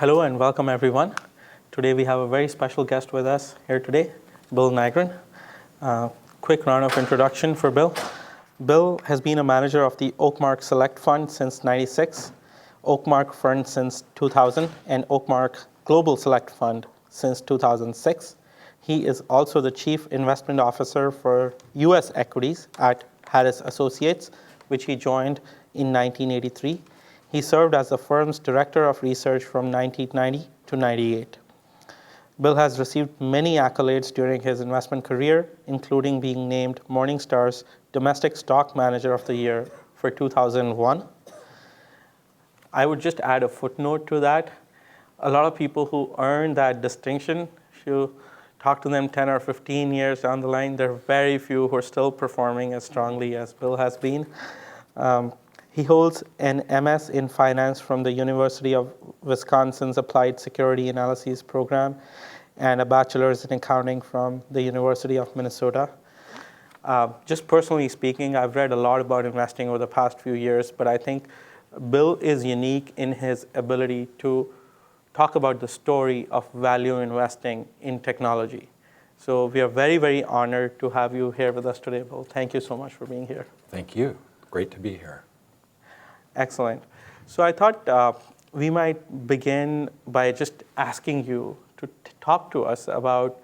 Hello and welcome everyone. Today we have a very special guest with us here today, Bill Nygren. Quick round of introduction for Bill. Bill has been a manager of the Oakmark Select Fund since '96, Oakmark Fund since 2000, and Oakmark Global Select Fund since 2006. He is also the Chief Investment Officer for U.S. Equities at Harris Associates, which he joined in 1983. He served as the firm's Director of Research from 1990 to '98. Bill has received many accolades during his investment career, including being named Morningstar's Domestic Stock Manager of the Year for 2001. I would just add a footnote to that. A lot of people who earn that distinction, if you talk to them 10 or 15 years down the line, there are very few who are still performing as strongly as Bill has been. He holds an MS in finance from the University of Wisconsin's Applied Security Analyses program and a bachelor's in accounting from the University of Minnesota. Just personally speaking, I've read a lot about investing over the past few years, but I think Bill is unique in his ability to talk about the story of value investing in technology. So we are very, very honored to have you here with us today, Bill. Thank you so much for being here. Thank you. Great to be here. Excellent. So I thought we might begin by just asking you to talk to us about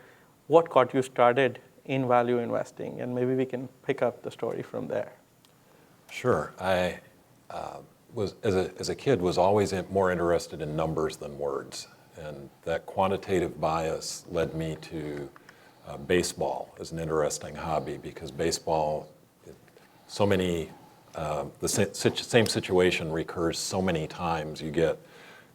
what got you started in value investing, and maybe we can pick up the story from there. Sure. I was, as a kid, was always more interested in numbers than words, and that quantitative bias led me to baseball as an interesting hobby, because baseball, so many the same situation recurs so many times. You get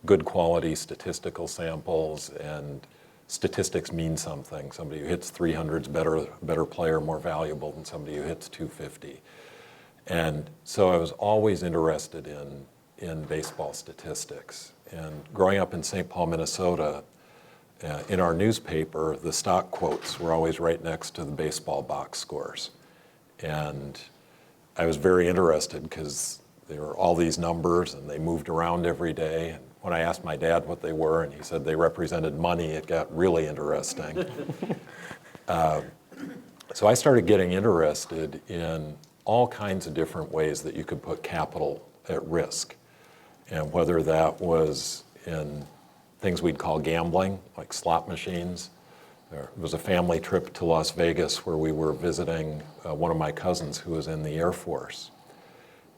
good quality statistical samples, and statistics mean something. Somebody who hits 300 is better player, more valuable than somebody who hits 250. And so I was always interested in baseball statistics. And growing up in St. Paul, Minnesota, in our newspaper, the stock quotes were always right next to the baseball box scores. And I was very interested because there were all these numbers and they moved around every day. And when I asked my dad what they were and he said they represented money, it got really interesting. So I started getting interested in all kinds of different ways that you could put capital at risk. And whether that was in things we'd call gambling, like slot machines. There was a family trip to Las Vegas where we were visiting one of my cousins who was in the Air Force.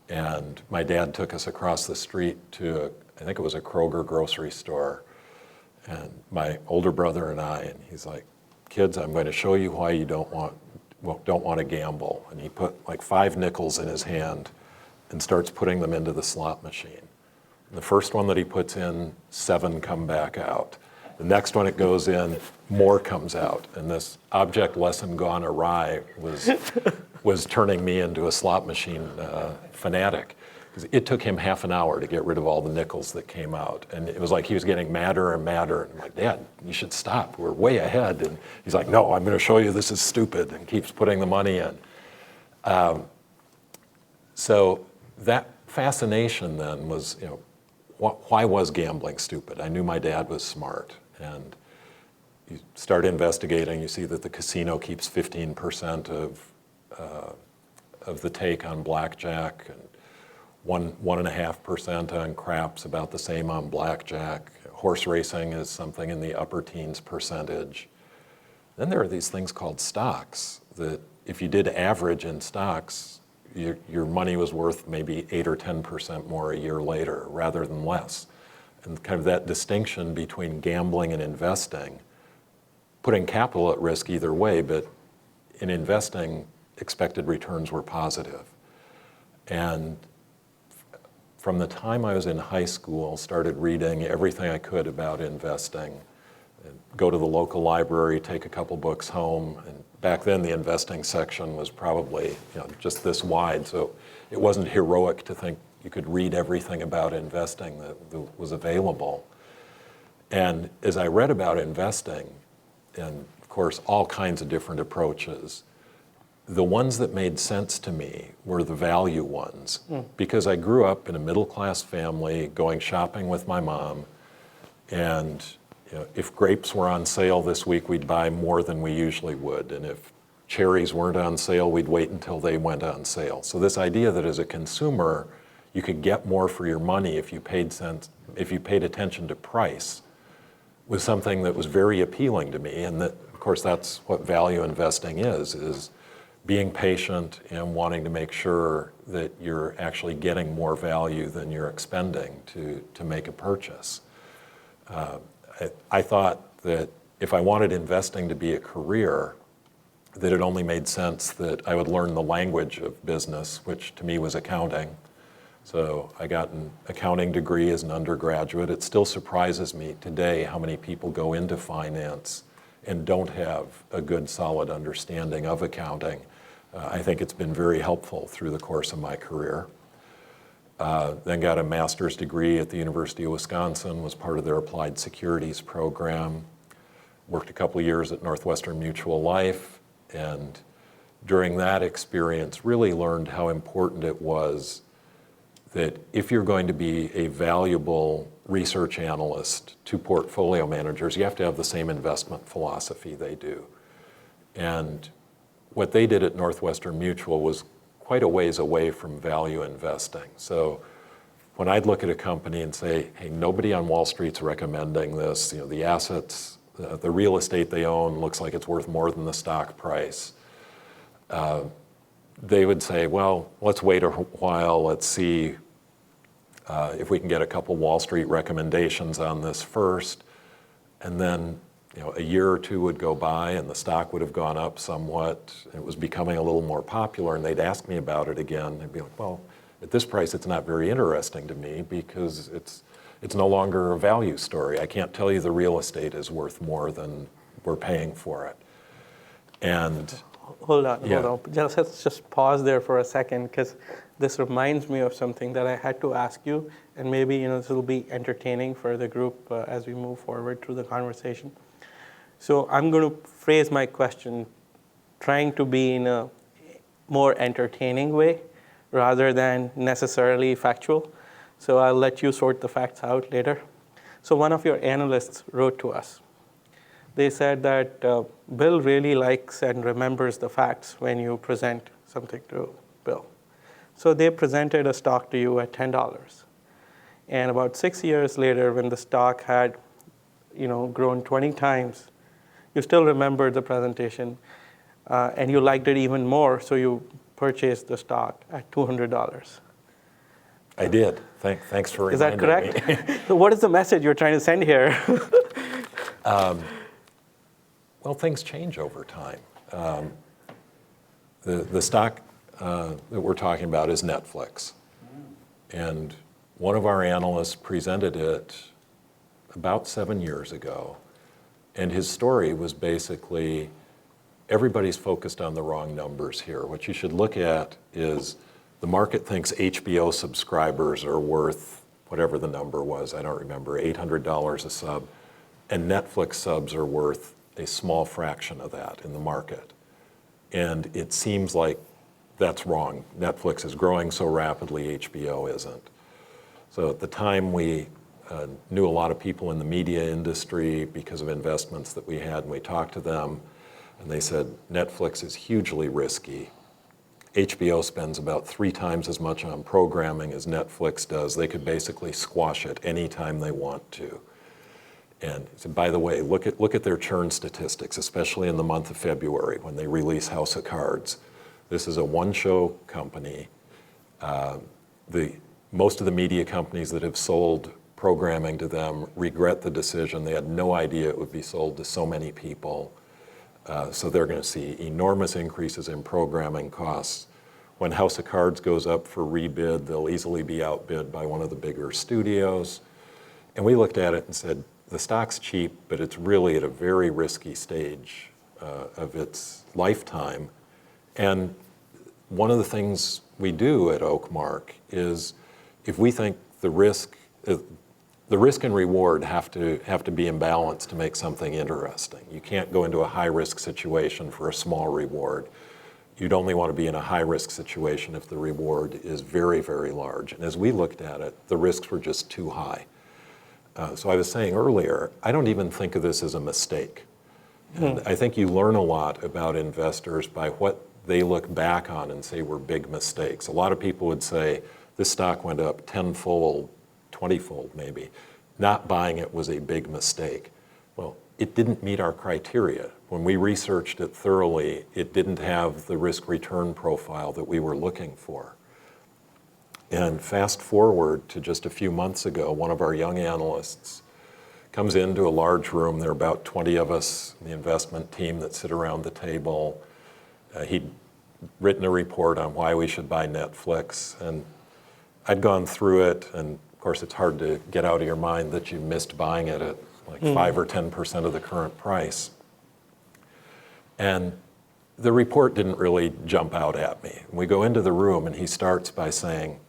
And my dad took us across the street to, I think it was a Kroger grocery store. And my older brother and he's like, kids, I'm going to show you why you don't want to gamble. And he put like 5 nickels in his hand and starts putting them into the slot machine. And the first one that he puts in, 7 come back out. The next one it goes in, more comes out. And this object lesson gone awry was turning me into a slot machine fanatic. Because it took him half an hour to get rid of all the nickels that came out. And it was like he was getting madder and madder. And I'm like, Dad, you should stop. We're way ahead. And he's like, no, I'm going to show you this is stupid, and keeps putting the money in. So that fascination then was, why was gambling stupid? I knew my dad was smart. And you start investigating, you see that the casino keeps 15% of the take on blackjack, and 1.5% on craps, about the same on blackjack. Horse racing is something in the upper teens percentage. Then there are these things called stocks that if you did average in stocks, your money was worth maybe 8 or 10% more a year later rather than less. And kind of that distinction between gambling and investing, putting capital at risk either way, but in investing, expected returns were positive. And from the time I was in high school, started reading everything I could about investing. Go to the local library, take a couple books home, and back then the investing section was probably just this wide, so it wasn't heroic to think you could read everything about investing that was available. And as I read about investing, and of course all kinds of different approaches, the ones that made sense to me were the value ones, because I grew up in a middle-class family, going shopping with my mom, And if grapes were on sale this week, we'd buy more than we usually would. And if cherries weren't on sale, we'd wait until they went on sale. So this idea that as a consumer, you could get more for your money if you paid attention to price was something that was very appealing to me. And that, of course, that's what value investing is being patient and wanting to make sure that you're actually getting more value than you're expending to make a purchase. I thought that if I wanted investing to be a career, that it only made sense that I would learn the language of business, which to me was accounting. So I got an accounting degree as an undergraduate. It still surprises me today how many people go into finance and don't have a good, solid understanding of accounting. I think it's been very helpful through the course of my career. Then got a master's degree at the University of Wisconsin, was part of their applied securities program. Worked a couple of years at Northwestern Mutual Life, and during that experience really learned how important it was that if you're going to be a valuable research analyst to portfolio managers, you have to have the same investment philosophy they do. And what they did at Northwestern Mutual was quite a ways away from value investing. So when I'd look at a company and say, hey, nobody on Wall Street's recommending this, the assets, the real estate they own looks like it's worth more than the stock price. They would say, well, let's wait a while, let's see if we can get a couple Wall Street recommendations on this first. And then a year or two would go by and the stock would have gone up somewhat. It was becoming a little more popular and they'd ask me about it again. I'd be like, well, at this price it's not very interesting to me because it's no longer a value story. I can't tell you the real estate is worth more than we're paying for it. And hold on. Let's just pause there for a second, because this reminds me of something that I had to ask you, and maybe this will be entertaining for the group as we move forward through the conversation. So I'm going to phrase my question trying to be in a more entertaining way rather than necessarily factual. So I'll let you sort the facts out later. So one of your analysts wrote to us. They said that Bill really likes and remembers the facts when you present something to Bill. So they presented a stock to you at $10. And about 6 years later, when the stock had grown 20 times, you still remembered the presentation, and you liked it even more, so you purchased the stock at $200. I did. Thanks for reminding me. Is that correct? So what is the message you're trying to send here? Well, things change over time. The stock that we're talking about is Netflix. And one of our analysts presented it about 7 years ago. And his story was basically, everybody's focused on the wrong numbers here. What you should look at is the market thinks HBO subscribers are worth whatever the number was, I don't remember, $800 a sub. And Netflix subs are worth a small fraction of that in the market. And it seems like that's wrong. Netflix is growing so rapidly, HBO isn't. So at the time we knew a lot of people in the media industry because of investments that we had, and we talked to them, and they said, Netflix is hugely risky. HBO spends about 3 times as much on programming as Netflix does. They could basically squash it anytime they want to. And he said, by the way, look at their churn statistics, especially in the month of February when they release House of Cards. This is a one-show company. Most of the media companies that have sold programming to them regret the decision. They had no idea it would be sold to so many people. So they're going to see enormous increases in programming costs. When House of Cards goes up for rebid, they'll easily be outbid by one of the bigger studios. And we looked at it and said, the stock's cheap, but it's really at a very risky stage of its lifetime. And one of the things we do at Oakmark is if we think the risk and reward have to be in balance to make something interesting. You can't go into a high-risk situation for a small reward. You'd only want to be in a high-risk situation if the reward is very, very large. And as we looked at it, the risks were just too high. So I was saying earlier, I don't even think of this as a mistake. And I think you learn a lot about investors by what they look back on and say were big mistakes. A lot of people would say, this stock went up 10-fold, 20-fold maybe. Not buying it was a big mistake. Well, it didn't meet our criteria. When we researched it thoroughly, it didn't have the risk-return profile that we were looking for. And fast forward to just a few months ago, one of our young analysts comes into a large room. There are about 20 of us in the investment team that sit around the table. He'd written a report on why we should buy Netflix, and I'd gone through it, and of course it's hard to get out of your mind that you missed buying it at like 5 or 10% of the current price. And the report didn't really jump out at me. We go into the room and he starts by saying,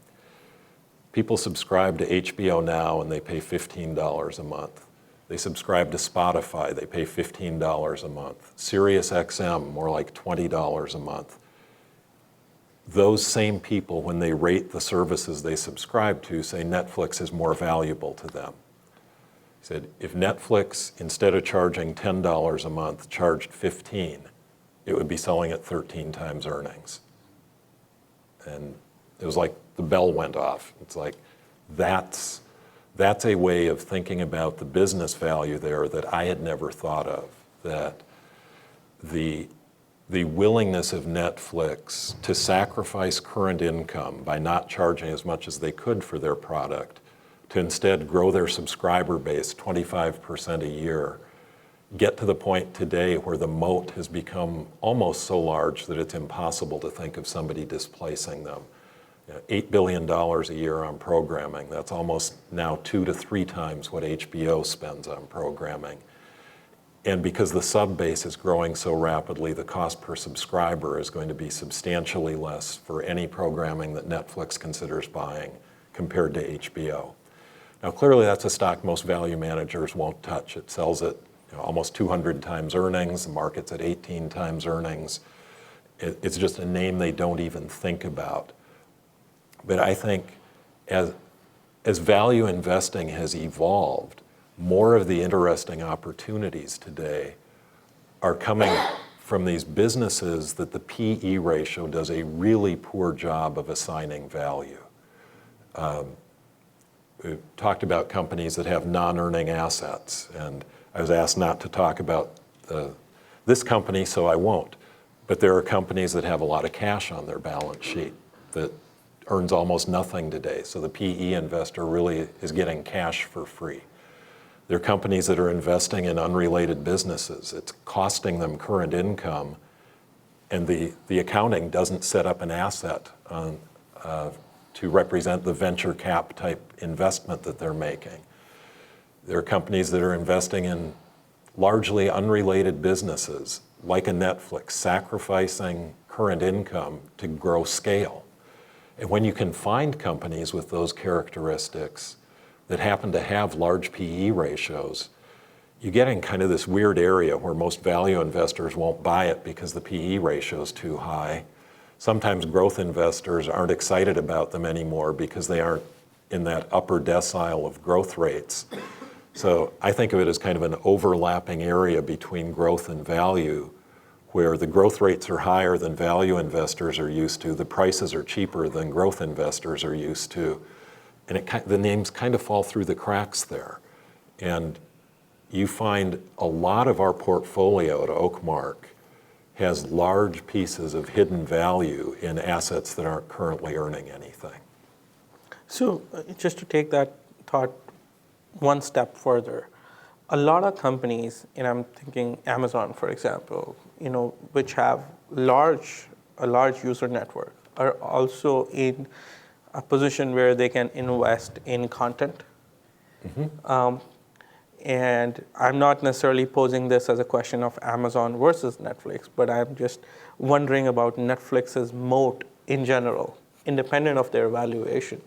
people subscribe to HBO Now and they pay $15 a month. They subscribe to Spotify, they pay $15 a month. Sirius XM, more like $20 a month. Those same people, when they rate the services they subscribe to, say Netflix is more valuable to them. He said, if Netflix, instead of charging $10 a month, charged $15, it would be selling at 13 times earnings. And it was like the bell went off. It's like, that's a way of thinking about the business value there that I had never thought of, that the willingness of Netflix to sacrifice current income by not charging as much as they could for their product, to instead grow their subscriber base 25% a year, get to the point today where the moat has become almost so large that it's impossible to think of somebody displacing them. $8 billion a year on programming, that's almost now 2 to 3 times what HBO spends on programming. And because the sub base is growing so rapidly, the cost per subscriber is going to be substantially less for any programming that Netflix considers buying compared to HBO. Now, clearly that's a stock most value managers won't touch. It sells at almost 200 times earnings, the market's at 18 times earnings. It's just a name they don't even think about. But I think as value investing has evolved, more of the interesting opportunities today are coming from these businesses that the PE ratio does a really poor job of assigning value. We've talked about companies that have non-earning assets, and I was asked not to talk about this company, so I won't. But there are companies that have a lot of cash on their balance sheet that earns almost nothing today. So the PE investor really is getting cash for free. There are companies that are investing in unrelated businesses. It's costing them current income, and the accounting doesn't set up an asset to represent the venture cap type investment that they're making. There are companies that are investing in largely unrelated businesses, like a Netflix, sacrificing current income to grow scale. And when you can find companies with those characteristics that happen to have large PE ratios, you get in kind of this weird area where most value investors won't buy it because the PE ratio is too high. Sometimes growth investors aren't excited about them anymore because they aren't in that upper decile of growth rates. So I think of it as kind of an overlapping area between growth and value, where the growth rates are higher than value investors are used to, the prices are cheaper than growth investors are used to, and the names kind of fall through the cracks there. And you find a lot of our portfolio at Oakmark has large pieces of hidden value in assets that aren't currently earning anything. So just to take that thought one step further, a lot of companies, and I'm thinking Amazon, for example, which have a large user network, are also in a position where they can invest in content. Mm-hmm. And I'm not necessarily posing this as a question of Amazon versus Netflix, but I'm just wondering about Netflix's moat in general, independent of their valuation.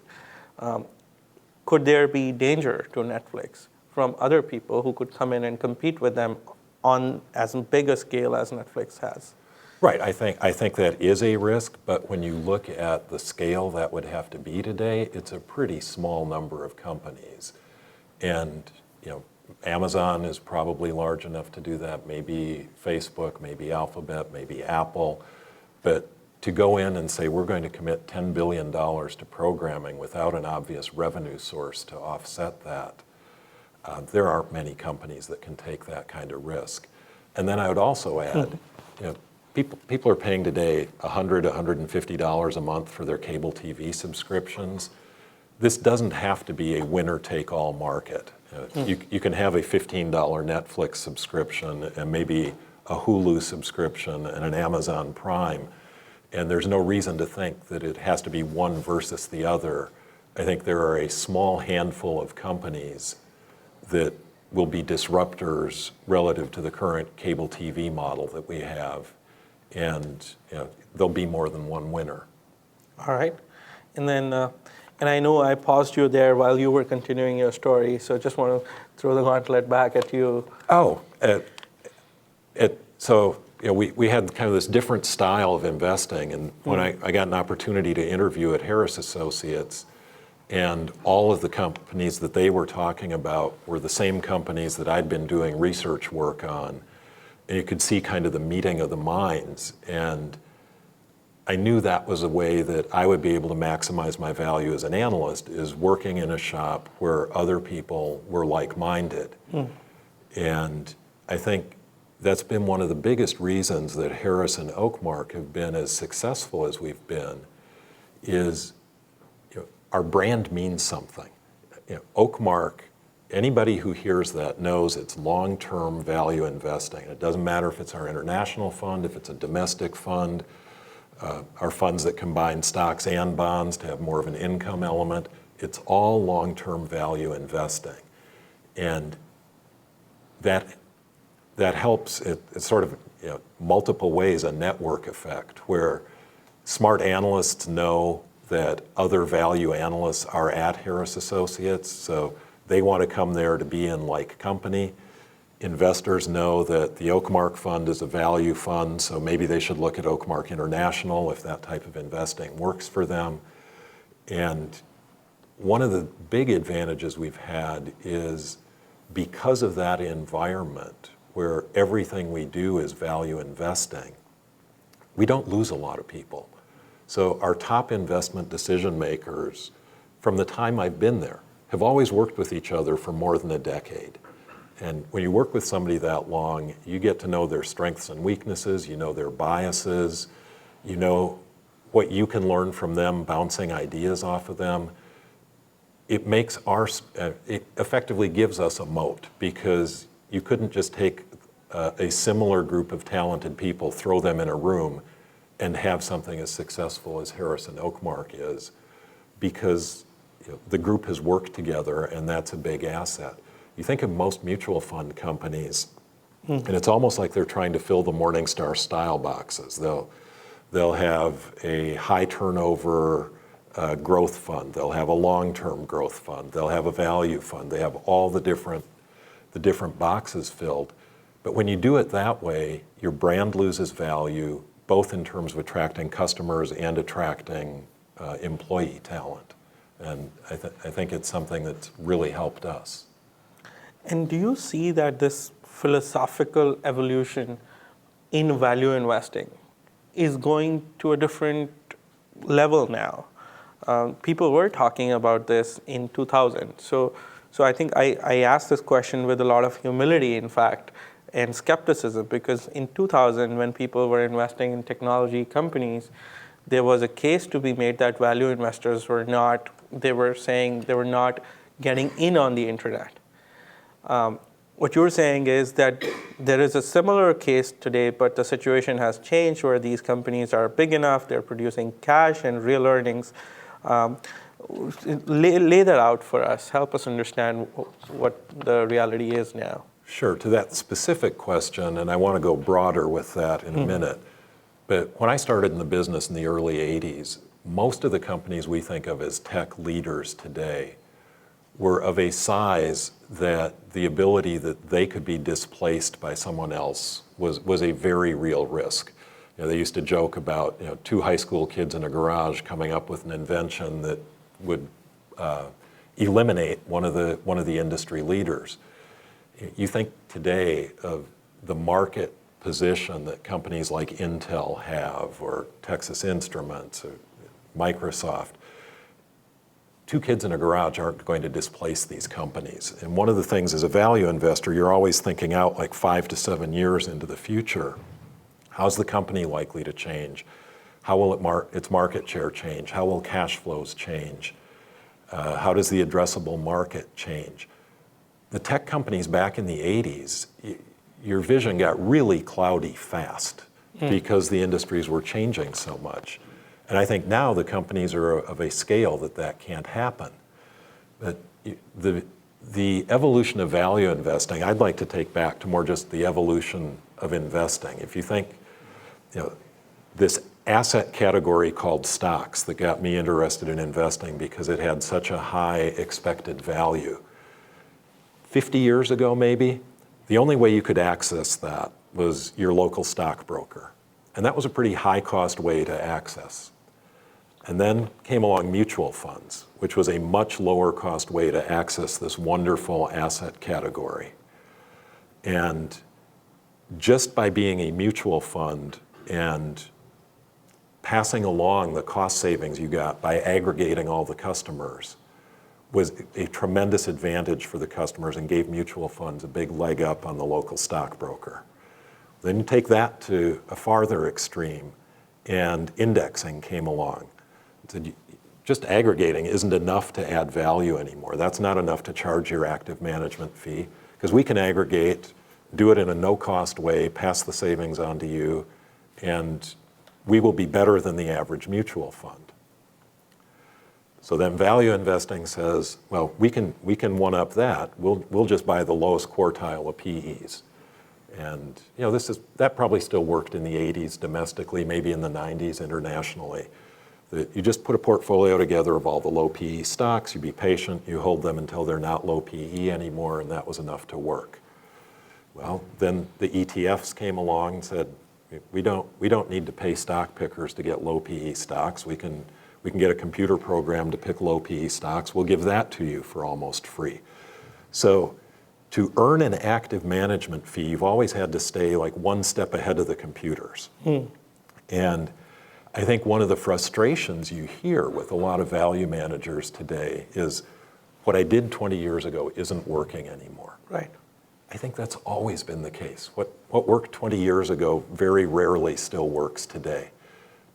Could there be danger to Netflix from other people who could come in and compete with them on as big a scale as Netflix has? Right, I think that is a risk, but when you look at the scale that would have to be today, it's a pretty small number of companies. And Amazon is probably large enough to do that, maybe Facebook, maybe Alphabet, maybe Apple. But to go in and say we're going to commit $10 billion to programming without an obvious revenue source to offset that, there aren't many companies that can take that kind of risk. And then I would also add, people are paying today $100, $150 a month for their cable TV subscriptions. This doesn't have to be a winner-take-all market. You can have a $15 Netflix subscription and maybe a Hulu subscription and an Amazon Prime, and there's no reason to think that it has to be one versus the other. I think there are a small handful of companies that will be disruptors relative to the current cable TV model that we have, and there'll be more than one winner. All right. And then, and I know I paused you there while you were continuing your story, so just want to throw the gauntlet back at you. Oh, so we had kind of this different style of investing, and when I got an opportunity to interview at Harris Associates, and all of the companies that they were talking about were the same companies that I'd been doing research work on, and you could see kind of the meeting of the minds, and I knew that was a way that I would be able to maximize my value as an analyst, is working in a shop where other people were like-minded. And I think that's been one of the biggest reasons that Harris and Oakmark have been as successful as we've been, is our brand means something. Oakmark, anybody who hears that knows it's long-term value investing. It doesn't matter if it's our international fund, if it's a domestic fund, our funds that combine stocks and bonds to have more of an income element. It's all long-term value investing. And that helps, it's sort of multiple ways, a network effect, where smart analysts know that other value analysts are at Harris Associates, so they want to come there to be in like company. Investors know that the Oakmark Fund is a value fund, so maybe they should look at Oakmark International if that type of investing works for them. And one of the big advantages we've had is because of that environment where everything we do is value investing, we don't lose a lot of people. So our top investment decision makers, from the time I've been there, have always worked with each other for more than a decade. And when you work with somebody that long, you get to know their strengths and weaknesses, you know their biases, you know what you can learn from them, bouncing ideas off of them. It makes it effectively gives us a moat, because you couldn't just take a similar group of talented people, throw them in a room, and have something as successful as Harris and Oakmark is, because the group has worked together, and that's a big asset. You think of most mutual fund companies, and it's almost like they're trying to fill the Morningstar style boxes. They'll have a high turnover growth fund. They'll have a long-term growth fund. They'll have a value fund. They have all the different boxes filled. But when you do it that way, your brand loses value, both in terms of attracting customers and attracting employee talent. And I think it's something that's really helped us. And do you see that this philosophical evolution in value investing is going to a different level now? People were talking about this in 2000. So I think I asked this question with a lot of humility, in fact, and skepticism, because in 2000, when people were investing in technology companies, there was a case to be made that value investors were not, they were saying they were not getting in on the internet. What you're saying is that there is a similar case today, but the situation has changed where these companies are big enough, they're producing cash and real earnings. Lay that out for us. Help us understand what the reality is now. Sure, to that specific question, and I want to go broader with that in a minute, but when I started in the business in the early 80s, most of the companies we think of as tech leaders today were of a size that the ability that they could be displaced by someone else was a very real risk. They used to joke about two high school kids in a garage coming up with an invention that would eliminate one of the industry leaders. You think today of the market position that companies like Intel have, or Texas Instruments, or Microsoft. Two kids in a garage aren't going to displace these companies. And one of the things as a value investor, you're always thinking out like 5 to 7 years into the future. How's the company likely to change? How will its market share change? How will cash flows change? How does the addressable market change? The tech companies back in the 80s, your vision got really cloudy fast because the industries were changing so much. And I think now the companies are of a scale that can't happen. But the evolution of value investing, I'd like to take back to more just the evolution of investing. If you think, this asset category called stocks that got me interested in investing because it had such a high expected value. 50 years ago, maybe, the only way you could access that was your local stockbroker. And that was a pretty high-cost way to access. And then came along mutual funds, which was a much lower-cost way to access this wonderful asset category. And just by being a mutual fund and passing along the cost savings you got by aggregating all the customers was a tremendous advantage for the customers and gave mutual funds a big leg up on the local stockbroker. Then you take that to a farther extreme, and indexing came along. So just aggregating isn't enough to add value anymore. That's not enough to charge your active management fee, because we can aggregate, do it in a no-cost way, pass the savings on to you, and we will be better than the average mutual fund. So then value investing says, well, we can one-up that. We'll just buy the lowest quartile of PEs. And that probably still worked in the 80s domestically, maybe in the 90s internationally. That you just put a portfolio together of all the low PE stocks, you be patient, you hold them until they're not low PE anymore, and that was enough to work. Well, then the ETFs came along and said, we don't need to pay stock pickers to get low PE stocks. We can get a computer program to pick low PE stocks. We'll give that to you for almost free. So to earn an active management fee, you've always had to stay like one step ahead of the computers. And I think one of the frustrations you hear with a lot of value managers today is what I did 20 years ago isn't working anymore. Right. I think that's always been the case. What worked 20 years ago very rarely still works today.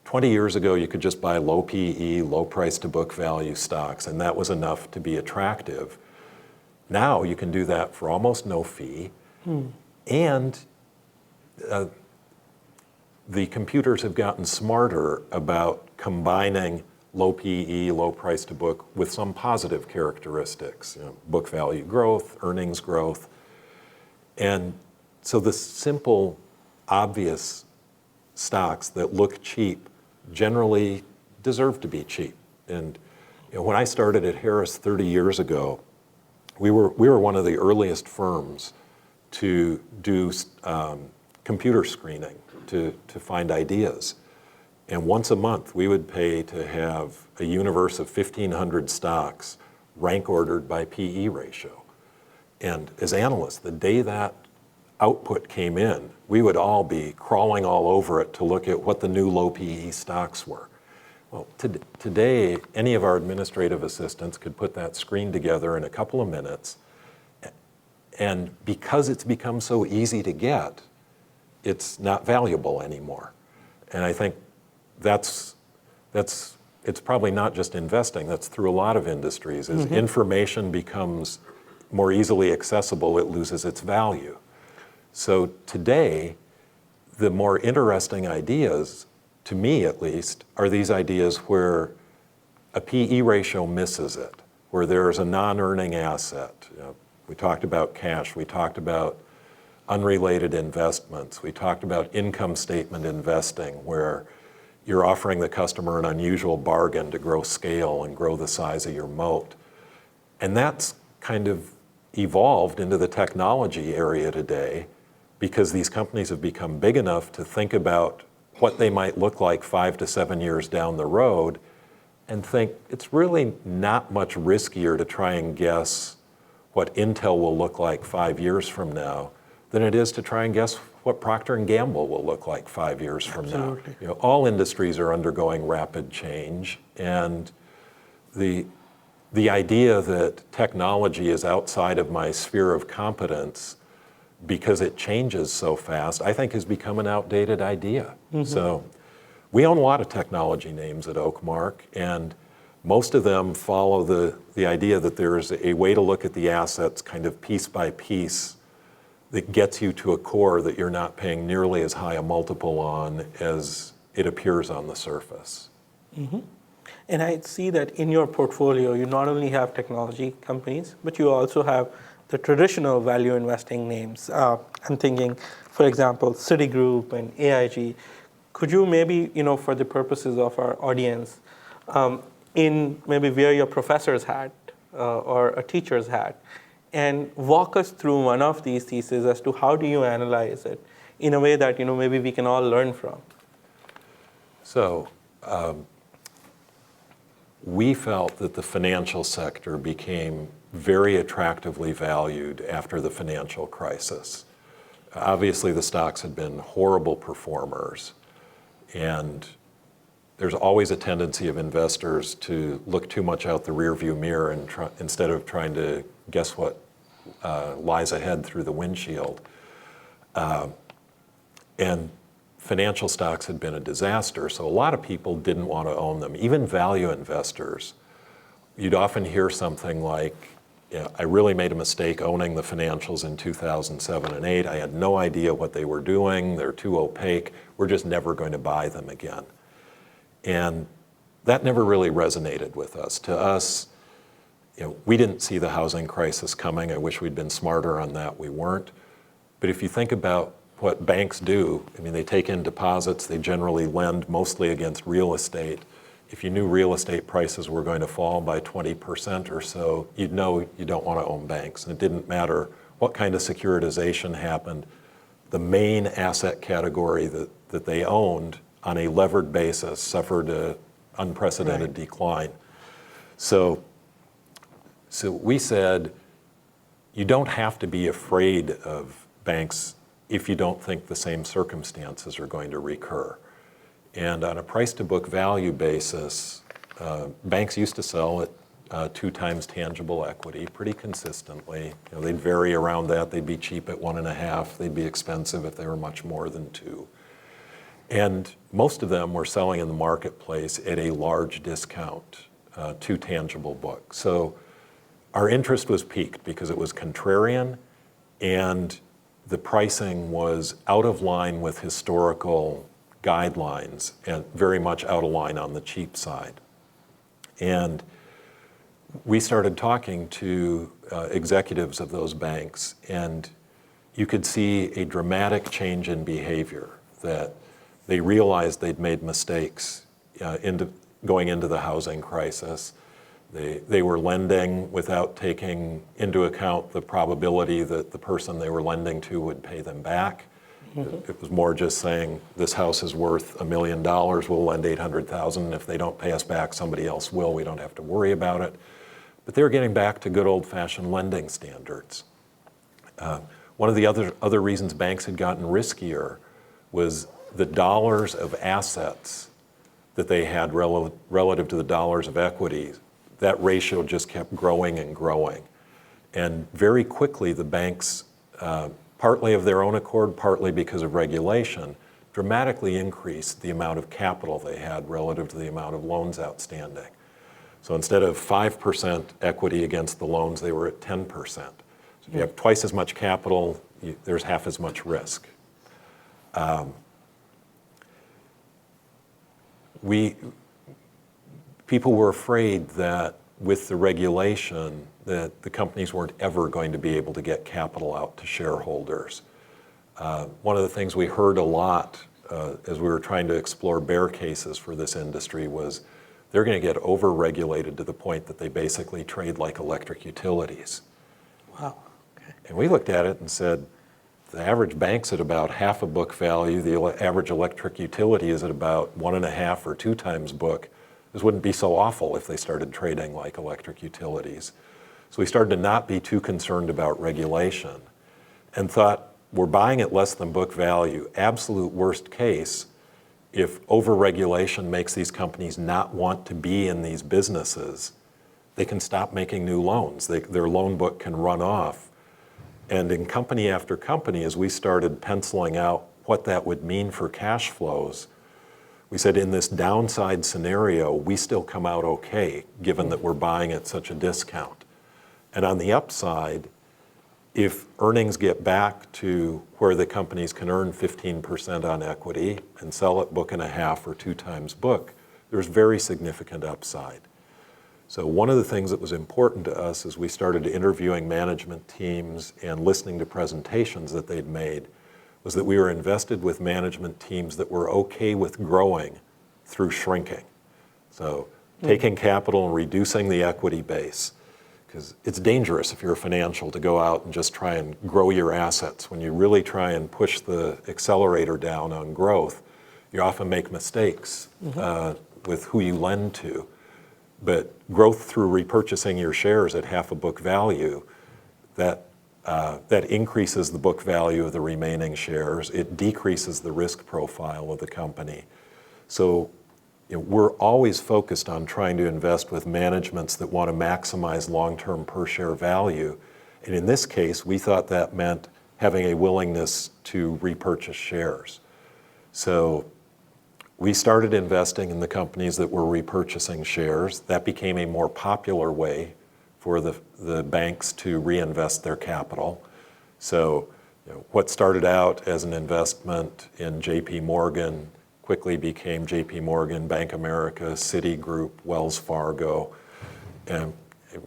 20 years ago, you could just buy low PE, low price to book value stocks, and that was enough to be attractive. Now you can do that for almost no fee, and the computers have gotten smarter about combining low PE, low price to book with some positive characteristics, book value growth, earnings growth. And so the simple, obvious stocks that look cheap generally deserve to be cheap. And when I started at Harris 30 years ago, we were one of the earliest firms to do computer screening to find ideas. And once a month, we would pay to have a universe of 1,500 stocks rank ordered by PE ratio. And as analysts, the day that output came in, we would all be crawling all over it to look at what the new low PE stocks were. Well, today, any of our administrative assistants could put that screen together in a couple of minutes. And because it's become so easy to get, it's not valuable anymore. And I think it's probably not just investing, that's through a lot of industries. As information becomes more easily accessible, it loses its value. So today, the more interesting ideas, to me at least, are these ideas where a PE ratio misses it, where there's a non-earning asset. We talked about cash, we talked about unrelated investments, we talked about income statement investing, where you're offering the customer an unusual bargain to grow scale and grow the size of your moat. And that's kind of evolved into the technology area today, because these companies have become big enough to think about what they might look like 5 to 7 years down the road, and think it's really not much riskier to try and guess what Intel will look like 5 years from now than it is to try and guess what Procter & Gamble will look like 5 years from now. You know, all industries are undergoing rapid change, and the idea that technology is outside of my sphere of competence because it changes so fast, I think has become an outdated idea. So we own a lot of technology names at Oakmark, and most of them follow the idea that there's a way to look at the assets kind of piece by piece that gets you to a core that you're not paying nearly as high a multiple on as it appears on the surface. And I see that in your portfolio, you not only have technology companies, but you also have the traditional value investing names. I'm thinking, for example, Citigroup and AIG. Could you maybe, for the purposes of our audience, in maybe wear your professor's hat or a teacher's hat, and walk us through one of these theses as to how do you analyze it in a way that maybe we can all learn from? So we felt that the financial sector became very attractively valued after the financial crisis. Obviously, the stocks had been horrible performers, and there's always a tendency of investors to look too much out the rearview mirror and instead of trying to guess what lies ahead through the windshield. And financial stocks had been a disaster, so a lot of people didn't want to own them. Even value investors, you'd often hear something like, I really made a mistake owning the financials in 2007 and 8. I had no idea what they were doing. They're too opaque. We're just never going to buy them again. And that never really resonated with us. To us, we didn't see the housing crisis coming. I wish we'd been smarter on that. We weren't. But if you think about what banks do, they take in deposits. They generally lend mostly against real estate. If you knew real estate prices were going to fall by 20% or so, you'd know you don't want to own banks. And it didn't matter what kind of securitization happened. The main asset category that they owned on a levered basis suffered an unprecedented decline. So we said, you don't have to be afraid of banks if you don't think the same circumstances are going to recur. And on a price to book value basis, banks used to sell at 2 times tangible equity pretty consistently. They'd vary around that. They'd be cheap at 1.5. They'd be expensive if they were much more than 2. And most of them were selling in the marketplace at a large discount to tangible book. So our interest was piqued because it was contrarian and the pricing was out of line with historical guidelines and very much out of line on the cheap side. And we started talking to executives of those banks, and you could see a dramatic change in behavior, that they realized they'd made mistakes going into the housing crisis. They were lending without taking into account the probability that the person they were lending to would pay them back. It was more just saying, this house is worth $1 million, we'll lend $800,000. If they don't pay us back, somebody else will. We don't have to worry about it. But they were getting back to good old-fashioned lending standards. One of the other reasons banks had gotten riskier was the dollars of assets that they had relative to the dollars of equity. That ratio just kept growing and growing. And very quickly, the banks, partly of their own accord, partly because of regulation, dramatically increased the amount of capital they had relative to the amount of loans outstanding. So instead of 5% equity against the loans, they were at 10%. So if you have twice as much capital, there's half as much risk. People were afraid that with the regulation that the companies weren't ever going to be able to get capital out to shareholders. One of the things we heard a lot as we were trying to explore bear cases for this industry was they're going to get over-regulated to the point that they basically trade like electric utilities. Wow. Okay. And we looked at it and said, the average bank's at about half a book value. The average electric utility is at about 1.5 or 2 times book. this wouldn't be so awful if they started trading like electric utilities. So we started to not be too concerned about regulation and thought, we're buying at less than book value. Absolute worst case, if overregulation makes these companies not want to be in these businesses, they can stop making new loans. Their loan book can run off. And in company after company, as we started penciling out what that would mean for cash flows, we said in this downside scenario, we still come out okay, given that we're buying at such a discount. And on the upside, if earnings get back to where the companies can earn 15% on equity and sell at book and a half or 2 times book, there's very significant upside. So one of the things that was important to us as we started interviewing management teams and listening to presentations that they'd made was that we were invested with management teams that were okay with growing through shrinking. So taking capital and reducing the equity base. Because it's dangerous if you're a financial to go out and just try and grow your assets. When you really try and push the accelerator down on growth, you often make mistakes with who you lend to. But growth through repurchasing your shares at half a book value, that increases the book value of the remaining shares. It decreases the risk profile of the company. So we're always focused on trying to invest with managements that want to maximize long-term per share value. And in this case, we thought that meant having a willingness to repurchase shares. So we started investing in the companies that were repurchasing shares. That became a more popular way for the banks to reinvest their capital. So what started out as an investment in JP Morgan quickly became JP Morgan, Bank of America, Citigroup, Wells Fargo. And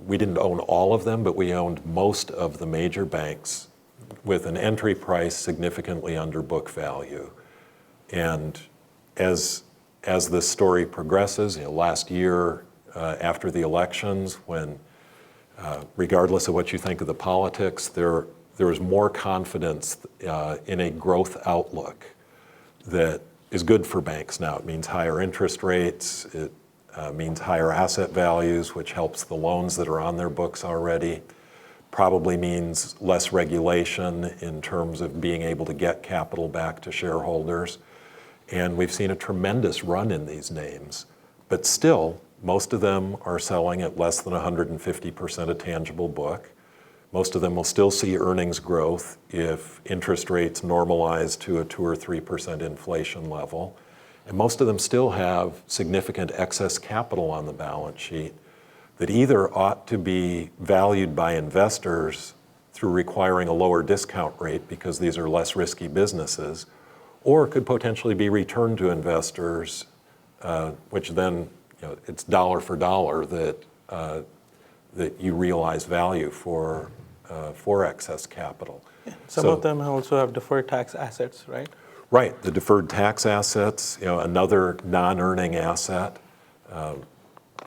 we didn't own all of them, but we owned most of the major banks with an entry price significantly under book value. And as this story progresses, last year after the elections, when regardless of what you think of the politics, there was more confidence in a growth outlook that is good for banks now. It means higher interest rates, it means higher asset values, which helps the loans that are on their books already. Probably means less regulation in terms of being able to get capital back to shareholders. And we've seen a tremendous run in these names. But still, most of them are selling at less than 150% of tangible book. Most of them will still see earnings growth if interest rates normalize to a 2 or 3% inflation level. And most of them still have significant excess capital on the balance sheet that either ought to be valued by investors through requiring a lower discount rate because these are less risky businesses, or could potentially be returned to investors, which then it's dollar for dollar that you realize value for excess capital. Yeah. Some of them also have deferred tax assets, right? Right, the deferred tax assets, another non-earning asset.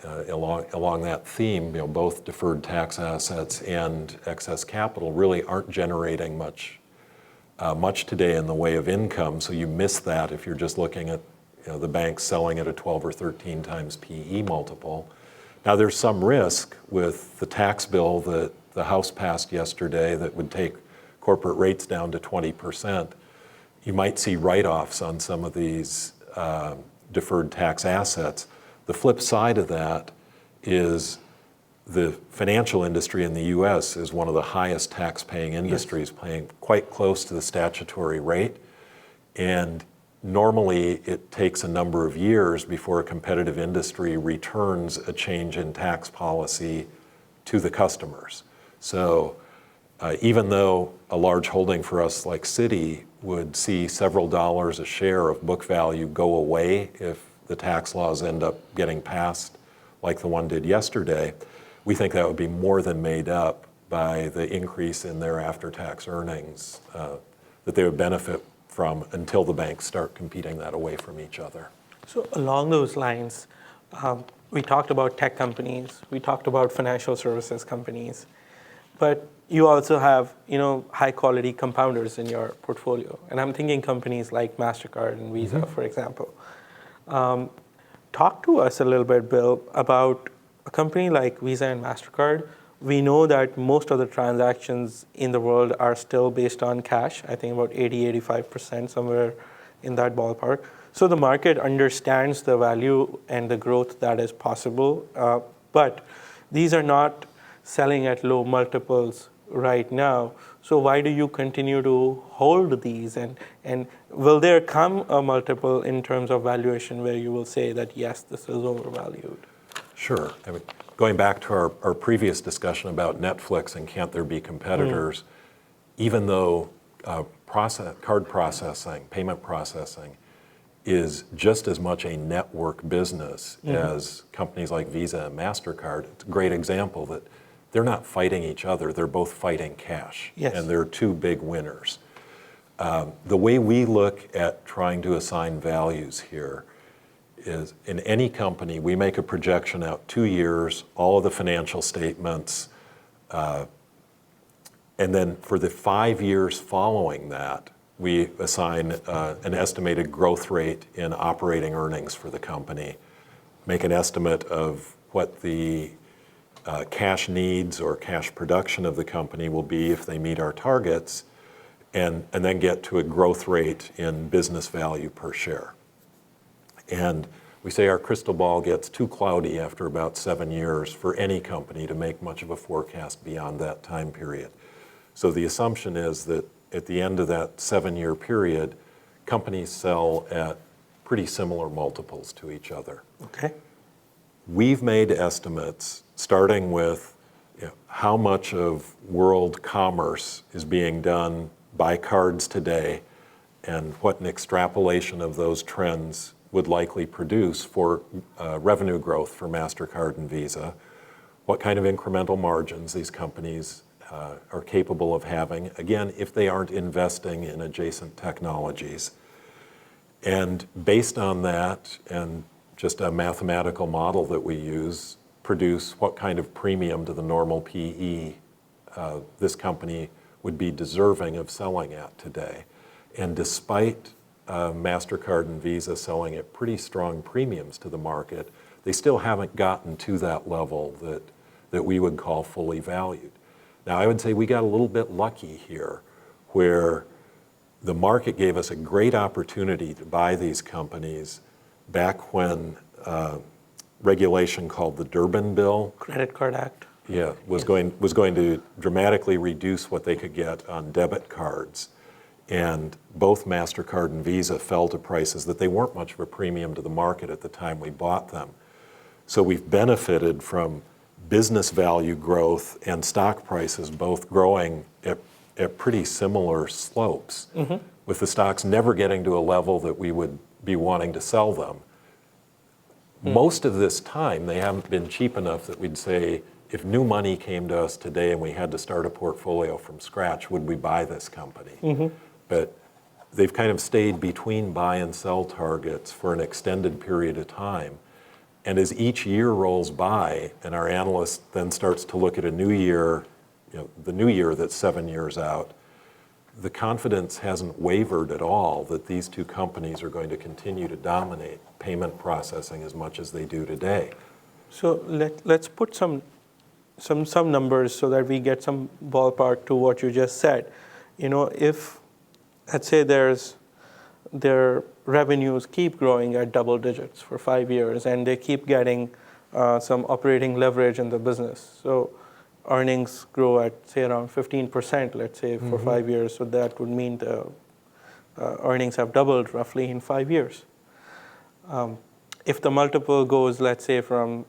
Along that theme, both deferred tax assets and excess capital really aren't generating much today in the way of income. So you miss that if you're just looking at the banks selling at a 12 or 13 times PE multiple. Now there's some risk with the tax bill that the House passed yesterday that would take corporate rates down to 20%. You might see write-offs on some of these deferred tax assets. The flip side of that is the financial industry in the US is one of the highest tax-paying industries, paying quite close to the statutory rate. And normally it takes a number of years before a competitive industry returns a change in tax policy to the customers. So even though a large holding for us like Citi would see several dollars a share of book value go away if the tax laws end up getting passed like the one did yesterday, we think that would be more than made up by the increase in their after-tax earnings that they would benefit from until the banks start competing that away from each other. So along those lines, we talked about tech companies, we talked about financial services companies, but you also have high quality compounders in your portfolio. And I'm thinking companies like Mastercard and Visa, for example. Talk to us a little bit, Bill, about a company like Visa and Mastercard. We know that most of the transactions in the world are still based on cash. I think about 80-85%, somewhere in that ballpark. So the market understands the value and the growth that is possible, but these are not selling at low multiples right now. So why do you continue to hold these? And will there come a multiple in terms of valuation where you will say that, yes, this is overvalued? Sure. I mean, going back to our previous discussion about Netflix and can't there be competitors, even though card processing, payment processing, is just as much a network business as companies like Visa and Mastercard. It's a great example that they're not fighting each other, they're both fighting cash. Yes. And they're two big winners. The way we look at trying to assign values here is in any company, we make a projection out 2 years, all of the financial statements, and then for the 5 years following that, we assign an estimated growth rate in operating earnings for the company, make an estimate of what the cash needs or cash production of the company will be if they meet our targets, and then get to a growth rate in business value per share. And we say our crystal ball gets too cloudy after about 7 years for any company to make much of a forecast beyond that time period. So the assumption is that at the end of that 7-year period, companies sell at pretty similar multiples to each other. Okay. We've made estimates starting with how much of world commerce is being done by cards today and what an extrapolation of those trends would likely produce for revenue growth for Mastercard and Visa, what kind of incremental margins these companies are capable of having, again, if they aren't investing in adjacent technologies. And based on that, and just a mathematical model that we use, produce what kind of premium to the normal PE this company would be deserving of selling at today. And despite Mastercard and Visa selling at pretty strong premiums to the market, they still haven't gotten to that level that we would call fully valued. Now, I would say we got a little bit lucky here, where the market gave us a great opportunity to buy these companies back when regulation called the Durbin Bill, Credit Card Act. Yeah, was going to dramatically reduce what they could get on debit cards. And both Mastercard and Visa fell to prices that they weren't much of a premium to the market at the time we bought them. So we've benefited from business value growth and stock prices both growing at pretty similar slopes, with the stocks never getting to a level that we would be wanting to sell them. Most of this time, they haven't been cheap enough that we'd say, if new money came to us today and we had to start a portfolio from scratch, would we buy this company? But they've kind of stayed between buy and sell targets for an extended period of time. And as each year rolls by and our analyst then starts to look at a new year, the new year that's 7 years out, the confidence hasn't wavered at all that these two companies are going to continue to dominate payment processing as much as they do today. So let's put some numbers so that we get some ballpark to what you just said. If, let's say their revenues keep growing at double digits for 5 years and they keep getting some operating leverage in the business. So earnings grow at, say, around 15%, let's say, for 5 years. So that would mean the earnings have doubled roughly in 5 years. If the multiple goes, let's say, from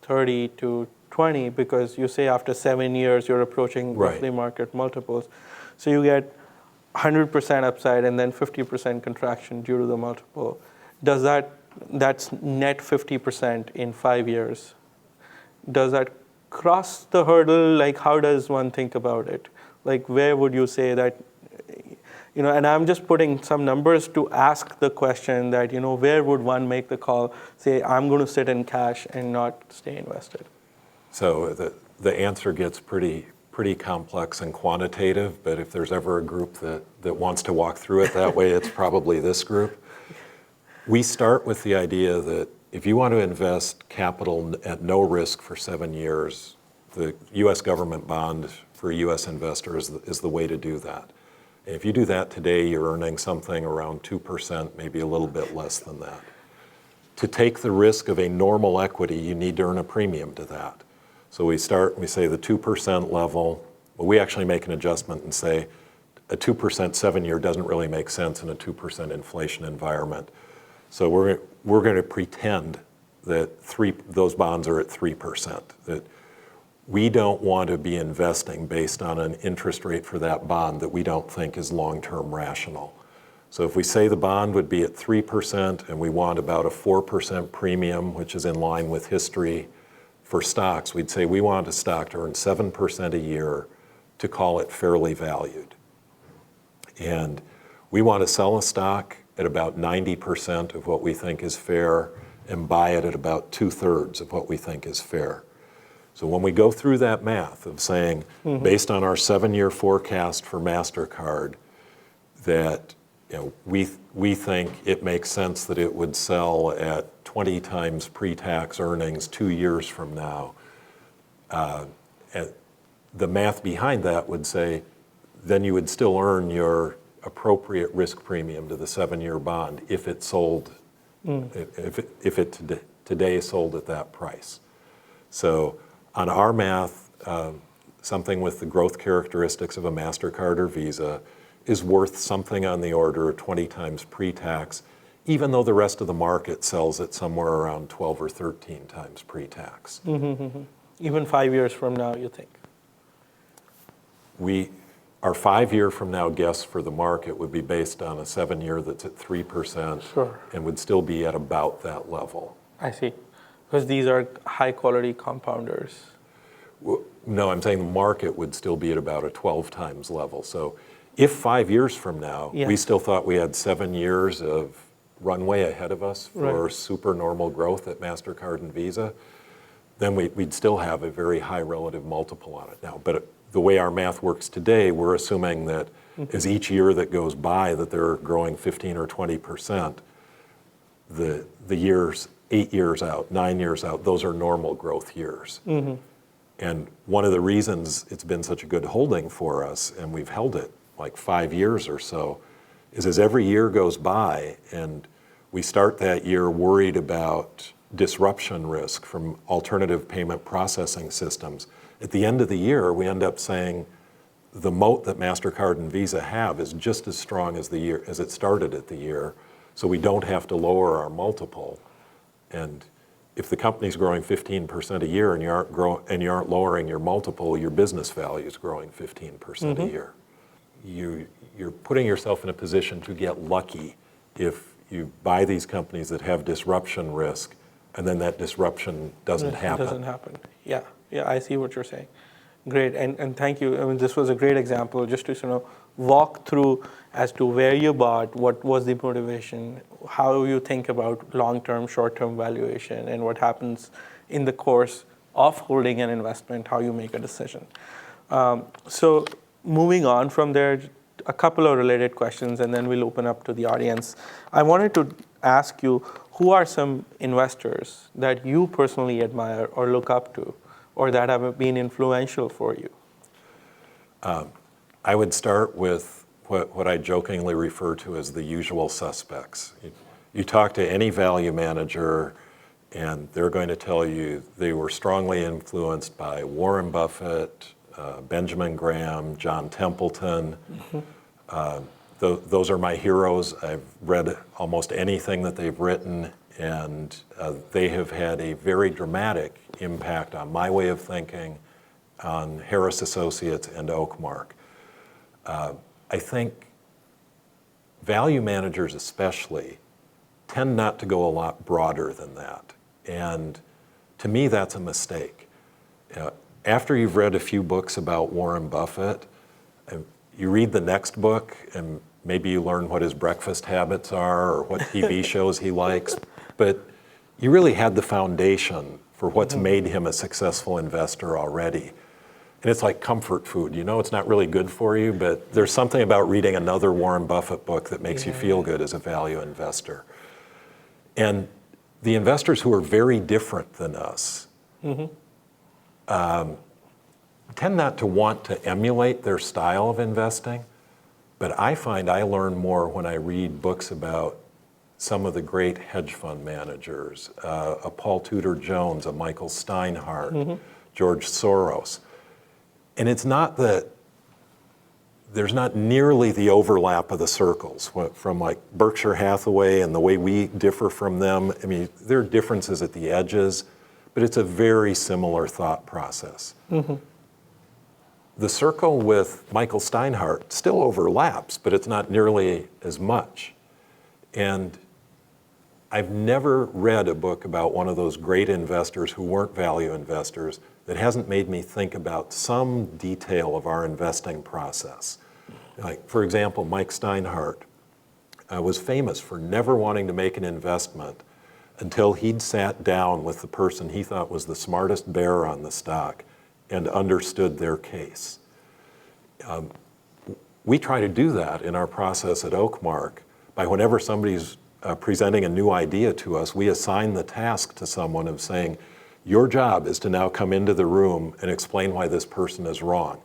30 to 20, because you say after 7 years you're approaching roughly market multiples. So you get 100% upside and then 50% contraction due to the multiple. That's net 50% in 5 years. Does that cross the hurdle? Like, how does one think about it? Like, where would you say that, and I'm just putting some numbers to ask the question that, where would one make the call, say, I'm going to sit in cash and not stay invested? So the answer gets pretty complex and quantitative, but if there's ever a group that wants to walk through it that way, it's probably this group. We start with the idea that if you want to invest capital at no risk for 7 years, the U.S. government bond for a U.S. investor is the way to do that. And if you do that today, you're earning something around 2%, maybe a little bit less than that. To take the risk of a normal equity, you need to earn a premium to that. So we say the 2% level. Well, we actually make an adjustment and say a 2% 7-year doesn't really make sense in a 2% inflation environment. So we're going to pretend that those bonds are at 3%. That we don't want to be investing based on an interest rate for that bond that we don't think is long-term rational. So if we say the bond would be at 3% and we want about a 4% premium, which is in line with history for stocks, we'd say we want a stock to earn 7% a year to call it fairly valued. And we want to sell a stock at about 90% of what we think is fair and buy it at about 2/3 of what we think is fair. So when we go through that math of saying, based on our 7-year forecast for Mastercard, that we think it makes sense that it would sell at 20 times pre-tax earnings 2 years from now, the math behind that would say, then you would still earn your appropriate risk premium to the 7-year bond if it sold, if it today sold at that price. So on our math, something with the growth characteristics of a Mastercard or Visa is worth something on the order of 20 times pre-tax, even though the rest of the market sells at somewhere around 12 or 13 times pre-tax. Even 5 years from now, you think? Our 5-year from now guess for the market would be based on a 7-year that's at 3%. Sure. And would still be at about that level. I see. Because these are high quality compounders. No, I'm saying the market would still be at about a 12 times level. So if 5 years from now, we still thought we had 7 years of runway ahead of us for super normal growth at Mastercard and Visa, then we'd still have a very high relative multiple on it now. But the way our math works today, we're assuming that as each year that goes by that they're growing 15 or 20%, the years 8 years out, 9 years out, those are normal growth years. And one of the reasons it's been such a good holding for us, and we've held it like 5 years or so, is as every year goes by and we start that year worried about disruption risk from alternative payment processing systems. At the end of the year, we end up saying the moat that Mastercard and Visa have is just as strong as it started at the year, so we don't have to lower our multiple. And if the company's growing 15% a year and you aren't lowering your multiple, your business value is growing 15% a year. You're putting yourself in a position to get lucky if you buy these companies that have disruption risk and then that disruption doesn't happen. It doesn't happen. Yeah, I see what you're saying. Great, and thank you. I mean, this was a great example just to walk through as to where you bought, what was the motivation, how you think about long-term, short-term valuation, and what happens in the course of holding an investment, how you make a decision. So moving on from there, a couple of related questions, and then we'll open up to the audience. I wanted to ask you, who are some investors that you personally admire or look up to, or that have been influential for you? I would start with what I jokingly refer to as the usual suspects. You talk to any value manager, and they're going to tell you they were strongly influenced by Warren Buffett, Benjamin Graham, John Templeton. Those are my heroes. I've read almost anything that they've written, and they have had a very dramatic impact on my way of thinking, on Harris Associates and Oakmark. I think value managers especially tend not to go a lot broader than that. And to me, that's a mistake. After you've read a few books about Warren Buffett, you read the next book and maybe you learn what his breakfast habits are or what TV shows he likes, but you really had the foundation for what's made him a successful investor already. And it's like comfort food. You know it's not really good for you, but there's something about reading another Warren Buffett book that makes you feel good as a value investor. And the investors who are very different than us tend not to want to emulate their style of investing, but I find I learn more when I read books about some of the great hedge fund managers, a Paul Tudor Jones, a Michael Steinhardt, George Soros. And it's not that there's not nearly the overlap of the circles from like Berkshire Hathaway and the way we differ from them. I mean, there are differences at the edges, but it's a very similar thought process. The circle with Michael Steinhardt still overlaps, but it's not nearly as much. And I've never read a book about one of those great investors who weren't value investors that hasn't made me think about some detail of our investing process. Like, for example, Mike Steinhardt was famous for never wanting to make an investment until he'd sat down with the person he thought was the smartest bear on the stock and understood their case. We try to do that in our process at Oakmark by whenever somebody's presenting a new idea to us, we assign the task to someone of saying, your job is to now come into the room and explain why this person is wrong.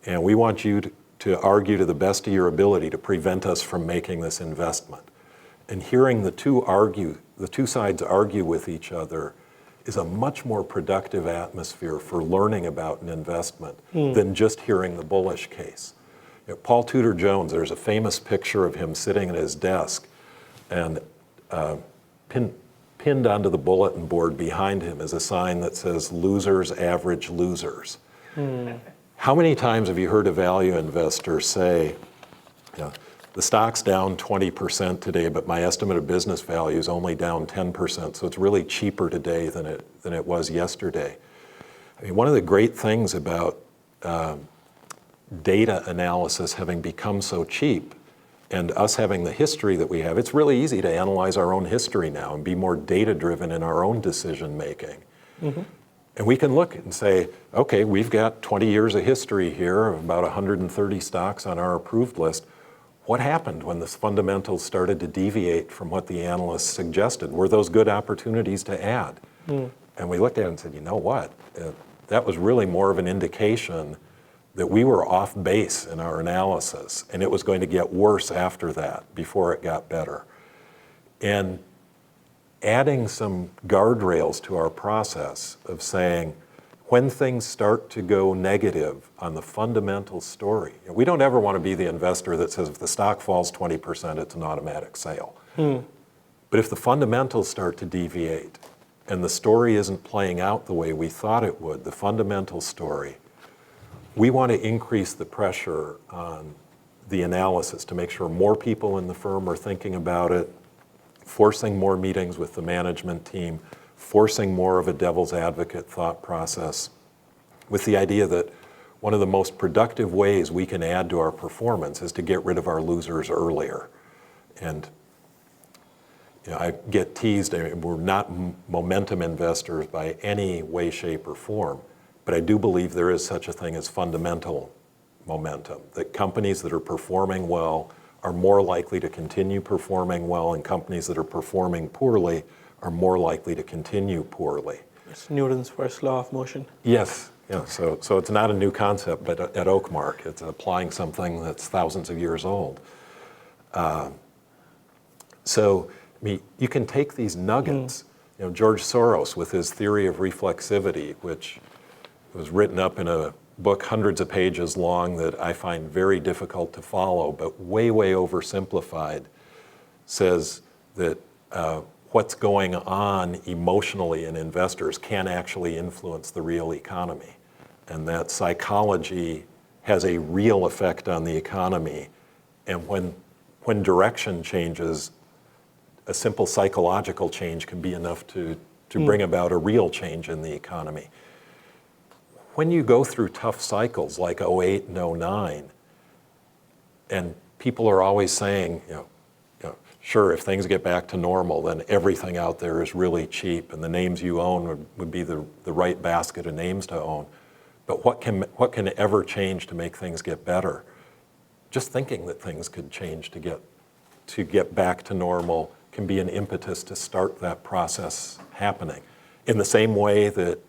And we want you to argue to the best of your ability to prevent us from making this investment. And hearing the two sides argue with each other is a much more productive atmosphere for learning about an investment than just hearing the bullish case. You know, Paul Tudor Jones, there's a famous picture of him sitting at his desk, and pinned onto the bulletin board behind him is a sign that says, losers average losers. How many times have you heard a value investor say, you know, the stock's down 20% today, but my estimate of business value is only down 10%, so it's really cheaper today than it was yesterday. I mean, one of the great things about data analysis having become so cheap and us having the history that we have, it's really easy to analyze our own history now and be more data-driven in our own decision making. And we can look and say, okay, we've got 20 years of history here of about 130 stocks on our approved list. What happened when the fundamentals started to deviate from what the analysts suggested? Were those good opportunities to add? And we looked at it and said, you know what? That was really more of an indication that we were off base in our analysis, and it was going to get worse after that before it got better. And adding some guardrails to our process of saying, when things start to go negative on the fundamental story, we don't ever want to be the investor that says if the stock falls 20%, it's an automatic sale. But if the fundamentals start to deviate and the story isn't playing out the way we thought it would, the fundamental story, we want to increase the pressure on the analysis to make sure more people in the firm are thinking about it, forcing more meetings with the management team, forcing more of a devil's advocate thought process, with the idea that one of the most productive ways we can add to our performance is to get rid of our losers earlier. And you know, I get teased, I mean, we're not momentum investors by any way, shape, or form, but I do believe there is such a thing as fundamental momentum, that companies that are performing well are more likely to continue performing well, and companies that are performing poorly are more likely to continue poorly. It's Newton's first law of motion. Yes, yeah, so it's not a new concept, but at Oakmark, it's applying something that's thousands of years old. So I mean, you can take these nuggets. You know, George Soros with his theory of reflexivity, which was written up in a book hundreds of pages long that I find very difficult to follow, but way, way oversimplified, says that what's going on emotionally in investors can actually influence the real economy, and that psychology has a real effect on the economy. And when direction changes, a simple psychological change can be enough to bring about a real change in the economy. When you go through tough cycles like 08 and 09, and people are always saying, you know, sure, if things get back to normal, then everything out there is really cheap, and the names you own would be the right basket of names to own. But what can ever change to make things get better? Just thinking that things could change to get back to normal can be an impetus to start that process happening. In the same way that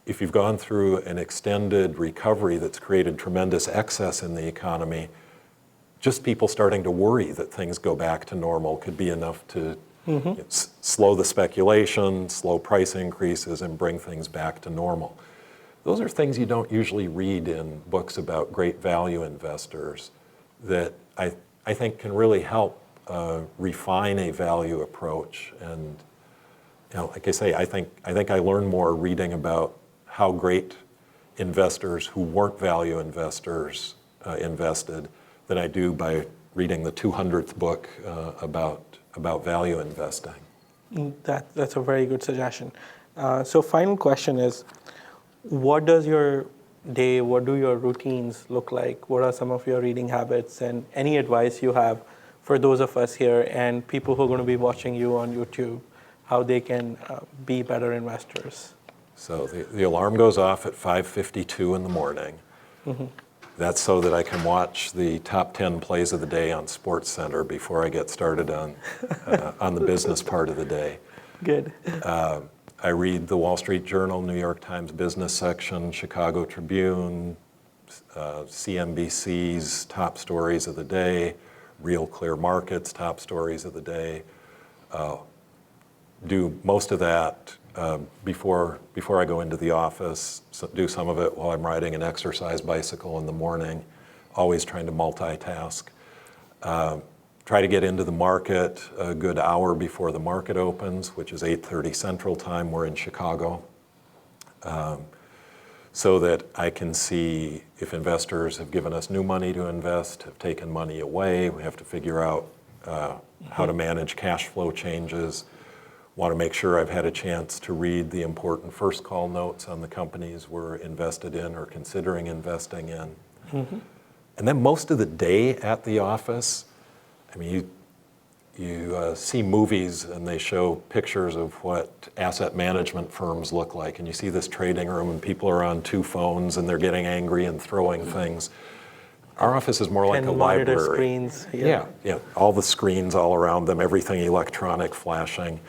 if you've gone through an extended recovery that's created tremendous excess in the economy, just people starting to worry that things go back to normal could be enough to slow the speculation, slow price increases, and bring things back to normal. Those are things you don't usually read in books about great value investors that I think can really help refine a value approach. And like I say, I think I learned more reading about how great investors who weren't value investors invested than I do by reading the 200th book about value investing. That's a very good suggestion. So final question is, what does your day, what do your routines look like? What are some of your reading habits, and any advice you have for those of us here and people who are going to be watching you on YouTube, how they can be better investors? So the alarm goes off at 5:52 in the morning. That's so that I can watch the top 10 plays of the day on SportsCenter before I get started on the business part of the day. Good. I read the Wall Street Journal, New York Times business section, Chicago Tribune, CNBC's top stories of the day, Real Clear Markets top stories of the day. Do most of that before I go into the office, do some of it while I'm riding an exercise bicycle in the morning, always trying to multitask. Try to get into the market a good hour before the market opens, which is 8:30 Central Time. We're in Chicago. So that I can see if investors have given us new money to invest, have taken money away. We have to figure out how to manage cash flow changes. Want to make sure I've had a chance to read the important first call notes on the companies we're invested in or considering investing in. And then most of the day at the office, I mean, you see movies and they show pictures of what asset management firms look like, and you see this trading room and people are on two phones and they're getting angry and throwing things. Our office is more like a library. Screens. Yeah, all the screens all around them, everything electronic flashing.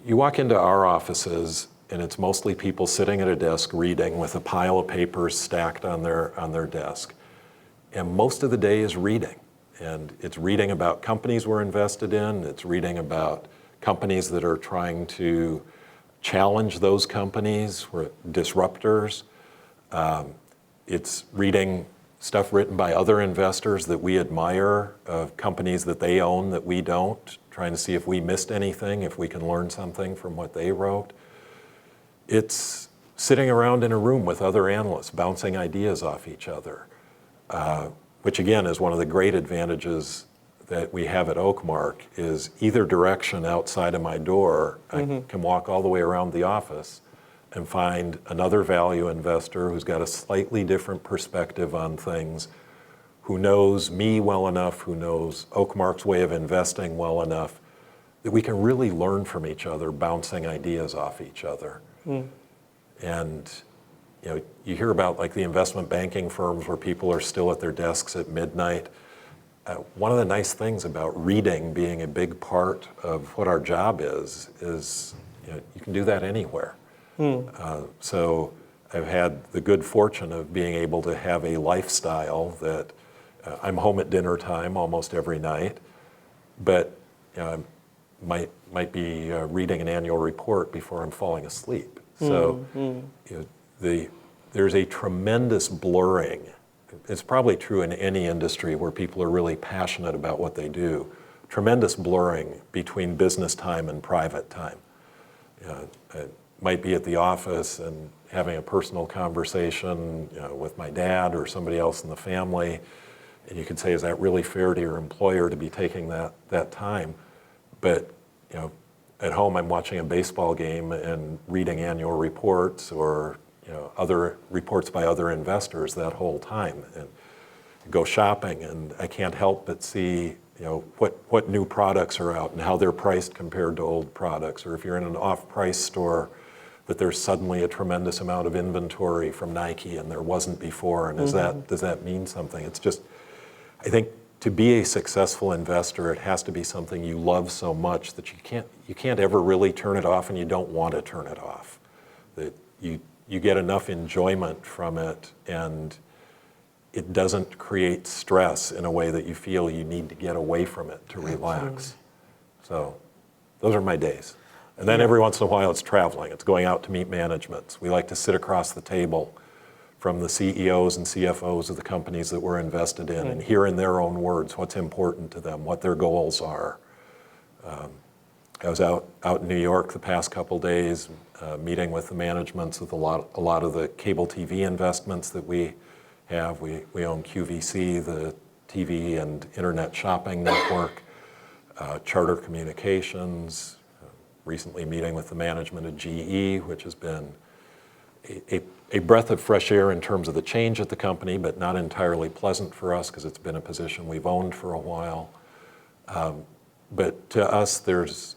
You walk into our offices and it's mostly people sitting at a desk reading with a pile of papers stacked on their desk. And most of the day is reading. And it's reading about companies we're invested in. It's reading about companies that are trying to challenge those companies, we're disruptors. It's reading stuff written by other investors that we admire, of companies that they own that we don't, trying to see if we missed anything, if we can learn something from what they wrote. It's sitting around in a room with other analysts, bouncing ideas off each other. Which again is one of the great advantages that we have at Oakmark, is either direction outside of my door, I can walk all the way around the office and find another value investor who's got a slightly different perspective on things, who knows me well enough, who knows Oakmark's way of investing well enough, that we can really learn from each other, bouncing ideas off each other. And you hear about like the investment banking firms where people are still at their desks at midnight. One of the nice things about reading being a big part of what our job is you can do that anywhere. So I've had the good fortune of being able to have a lifestyle that I'm home at dinner time almost every night, but might be reading an annual report before I'm falling asleep. So there's a tremendous blurring. It's probably true in any industry where people are really passionate about what they do. Tremendous blurring between business time and private time. I might be at the office and having a personal conversation with my dad or somebody else in the family, and you could say, is that really fair to your employer to be taking that time? But at home I'm watching a baseball game and reading annual reports or other reports by other investors that whole time, and go shopping, and I can't help but see what new products are out and how they're priced compared to old products. Or if you're in an off-price store, that there's suddenly a tremendous amount of inventory from Nike and there wasn't before, and does that mean something? It's just, I think to be a successful investor, it has to be something you love so much that you can't ever really turn it off, and you don't want to turn it off. That you get enough enjoyment from it, and it doesn't create stress in a way that you feel you need to get away from it to relax. Absolutely. So those are my days. And then every once in a while it's traveling. It's going out to meet managements. We like to sit across the table from the CEOs and CFOs of the companies that we're invested in and hear in their own words what's important to them, what their goals are. I was out in New York the past couple days meeting with the managements of a lot of the cable TV investments that we have. We own QVC, the TV and internet shopping network, Charter Communications, recently meeting with the management of GE, which has been a breath of fresh air in terms of the change at the company, but not entirely pleasant for us because it's been a position we've owned for a while. But to us, there's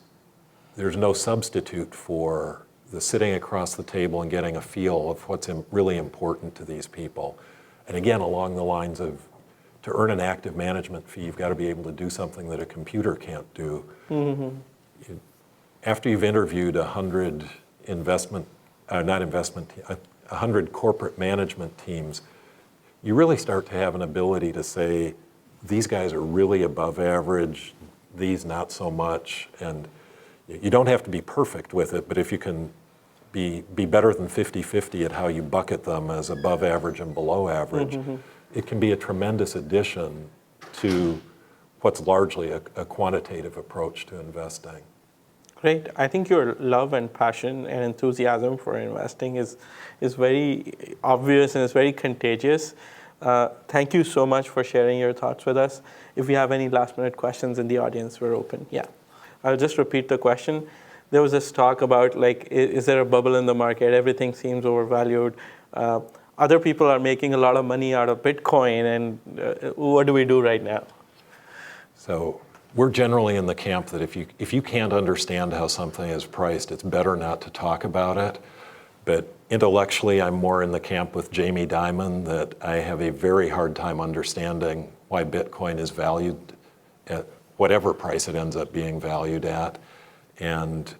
no substitute for the sitting across the table and getting a feel of what's really important to these people. And again, along the lines of, to earn an active management fee, you've got to be able to do something that a computer can't do. Mm-hmm. After you've interviewed 100 100 corporate management teams, you really start to have an ability to say, these guys are really above average, these not so much. And you don't have to be perfect with it, but if you can be better than 50-50 at how you bucket them as above average and below average, it can be a tremendous addition to what's largely a quantitative approach to investing. Great. I think your love and passion and enthusiasm for investing is very obvious and it's very contagious. Thank you so much for sharing your thoughts with us. If you have any last-minute questions in the audience, we're open. Yeah. I'll just repeat the question. There was this talk about, like, is there a bubble in the market? Everything seems overvalued. Other people are making a lot of money out of Bitcoin, and what do we do right now? So we're generally in the camp that if you can't understand how something is priced, it's better not to talk about it. But intellectually, I'm more in the camp with Jamie Dimon that I have a very hard time understanding why Bitcoin is valued at whatever price it ends up being valued at. And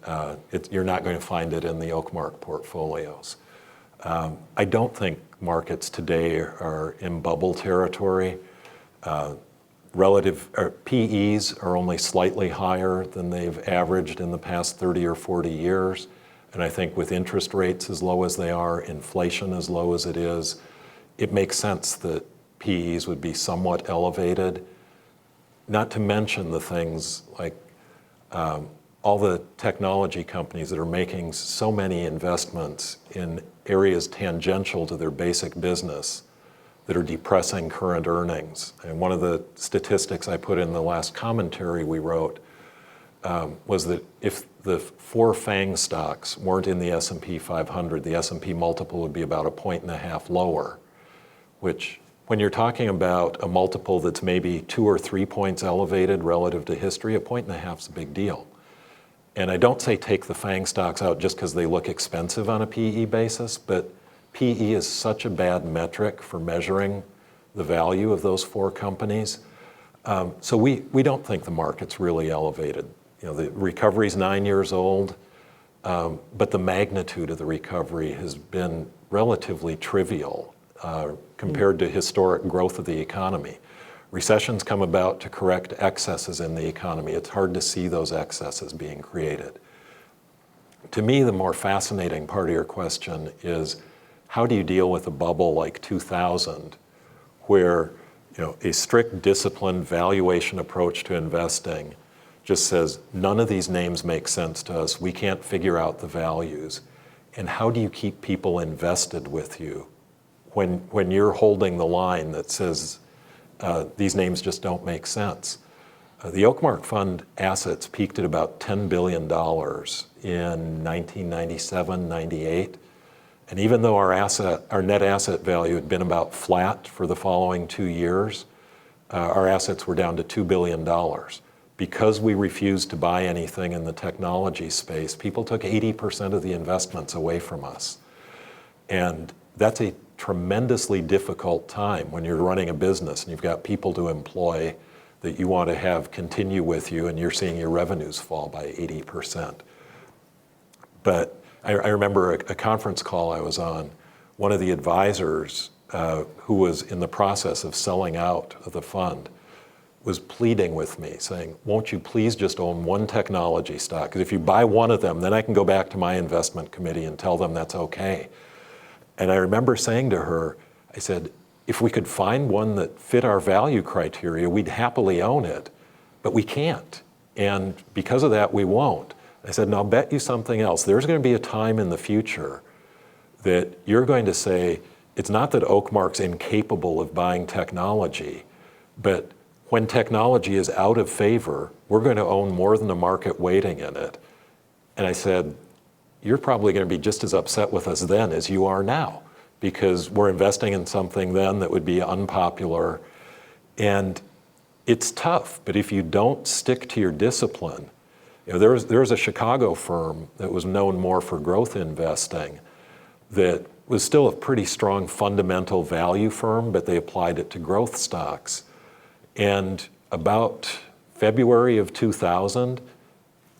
you're not going to find it in the Oakmark portfolios. I don't think markets today are in bubble territory. PEs are only slightly higher than they've averaged in the past 30 or 40 years. And I think with interest rates as low as they are, inflation as low as it is, it makes sense that PEs would be somewhat elevated. Not to mention the things like all the technology companies that are making so many investments in areas tangential to their basic business that are depressing current earnings. And one of the statistics I put in the last commentary we wrote was that if the 4 FANG stocks weren't in the S&P 500, the S&P multiple would be about 1.5 points lower, which when you're talking about a multiple that's maybe 2 or 3 points elevated relative to history, 1.5 points is a big deal. And I don't say take the FANG stocks out just because they look expensive on a PE basis, but PE is such a bad metric for measuring the value of those 4 companies. So we don't think the market's really elevated. You know, the recovery's 9 years old, but the magnitude of the recovery has been relatively trivial compared to historic growth of the economy. Recessions come about to correct excesses in the economy. It's hard to see those excesses being created. To me, the more fascinating part of your question is, how do you deal with a bubble like 2000, where a strict, disciplined valuation approach to investing just says, none of these names make sense to us, we can't figure out the values. And how do you keep people invested with you when you're holding the line that says, these names just don't make sense? The Oakmark Fund assets peaked at about $10 billion in 1997, 98. And even though our net asset value had been about flat for the following 2 years, our assets were down to $2 billion. Because we refused to buy anything in the technology space, people took 80% of the investments away from us. And that's a tremendously difficult time when you're running a business and you've got people to employ that you want to have continue with you, and you're seeing your revenues fall by 80%. But I remember a conference call I was on, one of the advisors who was in the process of selling out of the fund was pleading with me, saying, won't you please just own one technology stock? Because if you buy one of them, then I can go back to my investment committee and tell them that's okay. And I remember saying to her, I said, if we could find one that fit our value criteria, we'd happily own it, but we can't. And because of that, we won't. I said, and I'll bet you something else. There's going to be a time in the future that you're going to say, it's not that Oakmark's incapable of buying technology, but when technology is out of favor, we're going to own more than the market weighting in it. And I said, you're probably going to be just as upset with us then as you are now, because we're investing in something then that would be unpopular. And it's tough, but if you don't stick to your discipline, there was a Chicago firm that was known more for growth investing that was still a pretty strong fundamental value firm, but they applied it to growth stocks. And about February of 2000,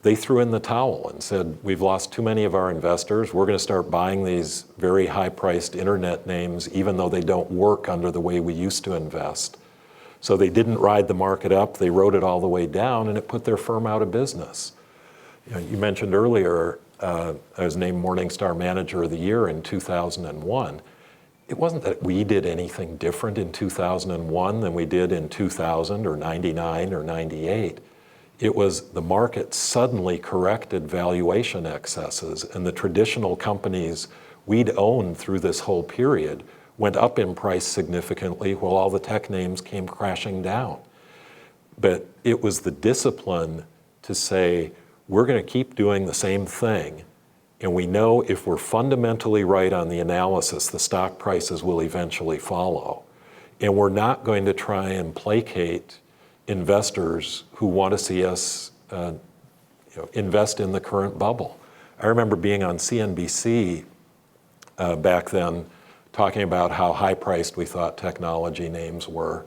they threw in the towel and said, we've lost too many of our investors. We're going to start buying these very high-priced internet names, even though they don't work under the way we used to invest. So they didn't ride the market up. They rode it all the way down, and it put their firm out of business. You mentioned earlier, I was named Morningstar Manager of the Year in 2001. It wasn't that we did anything different in 2001 than we did in 2000 or 99 or 98. It was the market suddenly corrected valuation excesses, and the traditional companies we'd owned through this whole period went up in price significantly while all the tech names came crashing down. But it was the discipline to say, we're going to keep doing the same thing, and we know if we're fundamentally right on the analysis, the stock prices will eventually follow. And we're not going to try and placate investors who want to see us invest in the current bubble. I remember being on CNBC back then talking about how high-priced we thought technology names were.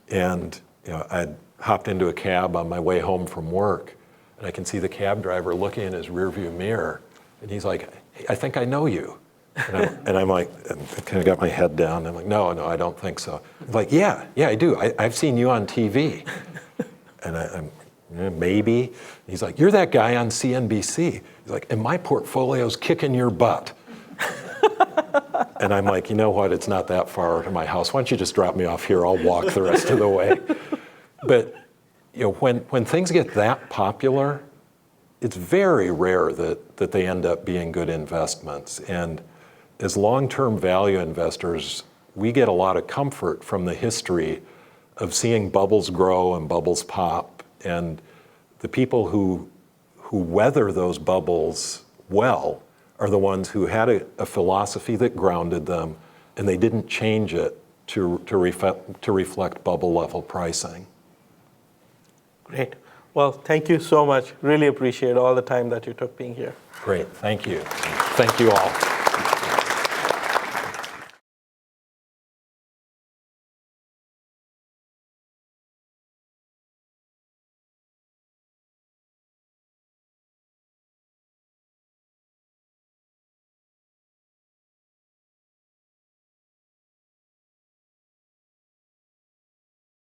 And I'd hopped into a cab on my way home from work, and I can see the cab driver looking in his rearview mirror, and he's like, hey, I think I know you. And I'm like, I kind of got my head down. And I'm like, no, I don't think so. He's like, yeah, I do. I've seen you on TV. And I'm, maybe. He's like, you're that guy on CNBC. He's like, and my portfolio's kicking your butt. And I'm like, you know what? It's not that far to my house. Why don't you just drop me off here? I'll walk the rest of the way. But when things get that popular, it's very rare that they end up being good investments. And as long-term value investors, we get a lot of comfort from the history of seeing bubbles grow and bubbles pop. And the people who weather those bubbles well are the ones who had a philosophy that grounded them, and they didn't change it to reflect bubble level pricing. Great. Well, thank you so much. Really appreciate all the time that you took being here. Great. Thank you. Thank you all.